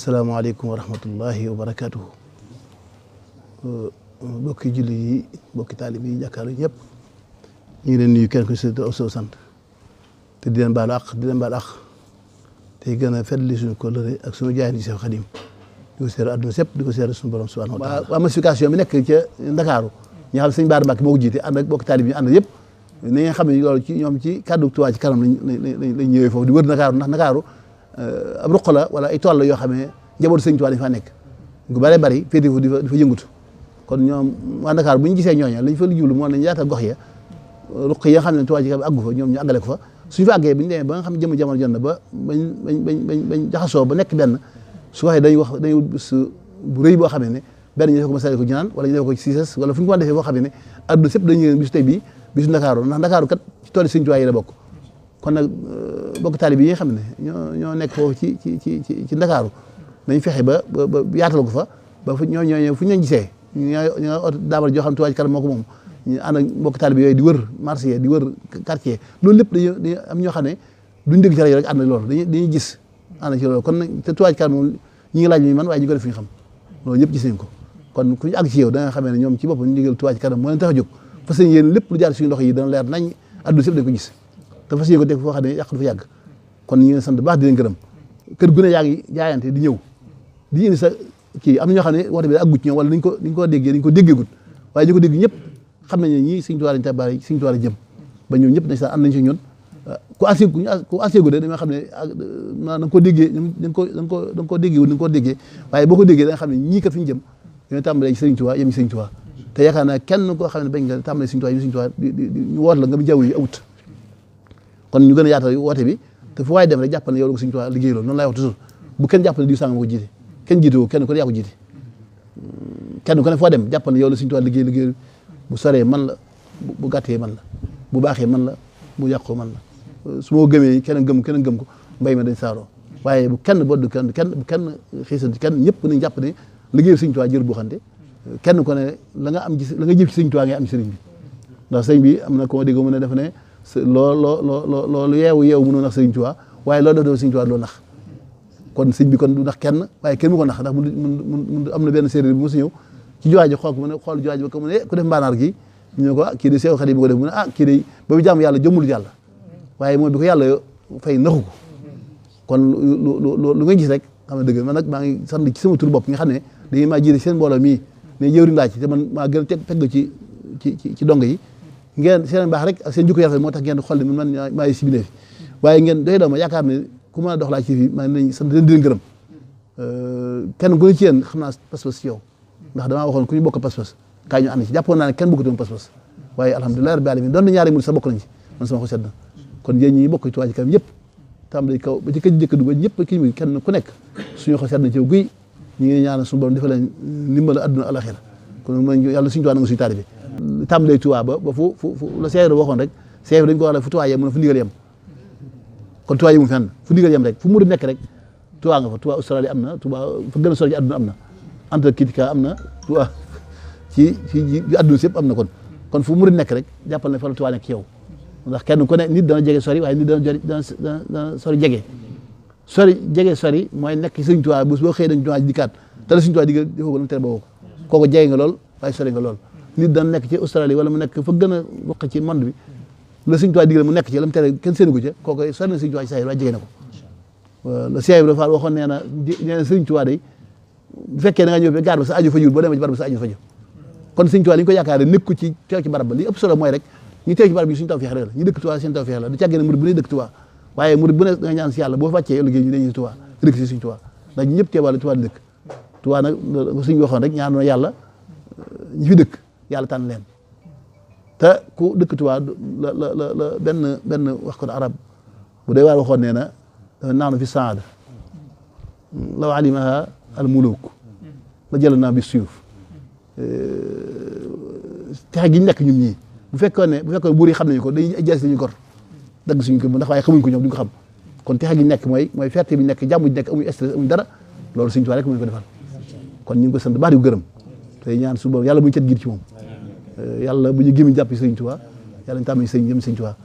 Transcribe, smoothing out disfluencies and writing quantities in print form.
asalaamaaleykum wa rahmatullahi wa barakaatuhu. Bokki julli yi bokki taalib yi jàkkaarloo ñëpp ñu ngi leen nuyu kenn ku ci sa sant te di leen baalu àq te gën a fëttali suñu kóllëre ak suñu jaay ni Seex Xadim di ko seere àdduna sépp di ko seere suñu borom subhanahu wa taala. waa massification bi nekk ca Ndakaaru ñi xam sëñ Bara Mbàkke moo ko jiite ànd ak bokki taalib yi ànd yëpp ni nga xam ne loolu ci ñoom ci kàddu Touba ci kanam lañ ñëwee foofu di wër Ndakaaru ndax Ndakaaru ab ruq la wala ay tool la yoo xam ne njabootu sëñ Tuubaa dañ faa nekk gu bëree bëri féete fu di fa yëngutu kon ñoom waa Dakar bu ñu gisee ñooña lañ fa jublu moo nañ yaatal gox ya ruq yi nga xam ne Tuubaa ci àggu fa ñoom ñu àggale ko fa suñu fa àggee bu ñu demee ba nga xam ne jëm jamono jot na ba bañ jaxasoo ba nekk benn su waxee dañuy wut bu rëy boo xam ne benn ñu defee ko Masaalikul Jinaan wala ñu defee ko ci Cissés wala fu ñu ko mën defee boo xam ne adduna sépp dañuy bisu tey bii bisu Ndakaaru ndax Ndakaaru kat ci tooli sëñ Tuubaa yi la bokk kon nag bokk taalib yi nga xam ne ñoo nekk foofu ci Ndakaaru nañ fexe ba yaatal ko fa ba fu ñoo fu ñu leen gisee ñoo oto daabal joo xam Touba ci kanam moo ko moom ñu ànd ak mbokk taalib yooyu di wër marché di wër quartier loolu lépp dañuy am ñoo xam ne duñ dégg ci rajo rek ànd ak loolu dañuy gis ànd ci loolu kon nag te Touba ci kanam moom ñi ngi laaj ñu man waaye ñu ko def fi ñu xam loolu ñëpp gis nañ ko kon ku ñu àgg ci yow da nga xamee ne ñoom ci boppam ñu digal Touba ci kanam moo leen tax a jóg parce que yéen lépp lu jaar suñu loxo yi dana leer nañ àdduna sépp dañ ko gis te fas yéene ko teg foo xam ne yàq du fa yàgg kon ñu ngi sant baax di leen gërëm kër gu ne yaa ngi jaayante di ñëw di indi sa kii am na ñoo xam ne woote bi àggut ci ñoom wala niñ ko déggeegut waaye ñu ko dégg ñëpp xam nañ ne ñii Sëñ Tuubaa lañ tabaar Sëñ Tuubaa la jëm ba ñoom ñëpp dañ sax am nañ ci ñun ku anségu de da nga xam ne da nga ko déggee da nga ko déggeewut da nga ko déggee waaye boo ko déggee da nga xam ne ñii kat fi ñu jëm ñoo tàmbalee ci Sëñ Tuubaa yem ci Sëñ Tuubaa te yaakaar naa kenn koo xam ne bañ nga tàmbalee Sëñ Tuubaa yem Sëñ Tuubaa ñu woot la nga jaww yi awut kon ñu gën a yaatal woote bi te fu waaye dem rek jàppal ne yow la ko Sëñ Tuubaa liggéey loolu noonu laay wax toujours bu kenn jàpp ne diw sàngam ko jiite kenn jiite woo kenn ku ne yaa ko jiite kenn ku ne foo dem jàppal ne yow la Sëñ Tuubaa liggéey bu soree man la bu gàttee man la bu baaxee man la bu yàqoo man la su ma gëmee keneen gëm ko mbay ma dañ saaroo waaye bu kenn bodd bu kenn xiisanti kenn ñëpp nañ jàpp ne liggéey Sëñ Tuubaa jër bu xante kenn ku ne la nga jëf ci Sëñ Tuubaa ngay am sëriñ bi ndax sëñ bi am na ko ma dégg mu ne dafa ne loolu yeewu mënoo nax Sëñ Tuubaa waaye loolu def Sëñ Tuubaa loolu nax kon sëñ bi kon du nax kenn waaye kenn mu ko nax ndax mun am na benn séeréer bi mu si ñëw ci juwaa ji xool ko mu ne xool juwaa ji ba ko mu ne ku def mbaanaar gi ñu ne ko kii de Seex Xaadim bi ko def mu ne kii de ba mu jaamu yàlla jëmmul yàlla waaye moom bi ko yàlla fay naxu ko kon lu nga gis rek xam ne dëgg man nag maa ngi sant ci sama tur bopp nga xam ne dañuy maa jiite seen mbooloo mii ne jëwriñ laa ci te man maa gën a teg ci dong yi ngeen seen baax rek ak seen jikko rafet moo tax ngeen xool ne man maa ngi sibile fi waaye ngeen doy doo ma yaakaar ne ku mën a dox laa ci fii maa ngi leen sant leen di leen gërëm kenn ku ne ci yéen xam naa pas-pas ci yow ndax damaa waxoon ku ñu bokk pas-pas kaay ñu ànd ci jàppoon naa ne kenn bokkatoon pas-pas waaye alhamdulilah rabbil alamin doon na ñaari mu sa bokk nañ ci man sama ko sedd na kon yéen ñi bokk ci Touba Ca Kanam yëpp tàmbali kaw ba ci kër jëkk du ba ñëpp kii mi kenn ku nekk suñu ko sedd na ci yow guy ñu ngi ñaanal suñu borom defal leen ndimbal àdduna alaxira kon mooy yàlla suñu Tuubaa nangu suñu taalibe tàmbalee Touba ba fu la Seex waxoon rek Seex dañ ko wax fu Touba yem mu ne fu ndigal yem kon Touba yemul fenn fu ndigal yem rek fu murid nekk rek Touba nga fa Touba Australie am na Touba fa gën a sori ci àdduna am na Antarctica am na Touba ci àdduna sépp am na kon fu murid nekk rek jàppal ne fa la Touba nekk ci yow ndax kenn ku ne nit dana jege sori waaye nit dana sori jege sori mooy nekk Sëñ Touba bés boo xëyee dañ Touba dikkaat te la Sëñ Touba digal defoo ko lu tere boo ko kooku jege nga lool waaye sori nga lool nit dana nekk ci Australie wala mu nekk fa gën a bokk ci monde bi la Sëñ Tuubaa digal mu nekk ci la mu tere kenn seenu ko ca kooku sori na Sëñ Tuubaa ci saa yi waaye jege na ko la Cheikh Ibrahima Fall waxoon nee na Sëñ Tuubaa day bu fekkee da nga ñëw ba gaar ba sa aju fa jiwul boo demee ci barab ba sa aju fa jiw kon Sëñ Tuubaa li ñu ko yaakaare nekku ci teew ci barab ba li ëpp solo mooy rek ñu teew ci barab bi suñu tawfeex rek la ñu dëkk Tuubaa seen tawfeex la du càggee ne murid bu ne dëkk Tuubaa waaye murid bu ne da nga ñaan si yàlla boo wàccee liggéey ñu dañuy Tuubaa dëkk si Sëñ Tuubaa ndax ñu ñëpp teewal Tuubaa dëkk Tuubaa nag suñu waxoon rek ñaan yàlla ñi fi dëkk yàlla tànn leen te ku dëkk Tuubaa la benn wax ko arab bu dee waar waxoon nee na naanu fi saada law alimaha al muluk la jël naa bi suyuf texe gi ñu nekk ñun ñii bu fekkoon buur yi xam nañu ko dañuy jaas lañu gor dagg suñu ko ndax waaye xamuñ ko ñoom duñ ko xam kon texe gi ñu nekk mooy fierté bi nekk jàmm ji nekk amuñ stress amuñ dara loolu Sëñ Tuubaa rek mu ko defal kon ñu ngi ko sant baax di ko gërëm te ñaan su boobu yàlla bu ñu cet giir ci moom yàlla bu ñu gémmiñ jàpp Sëñ Tuubaa yàlla ñu tàmm Sëñ Tuubaa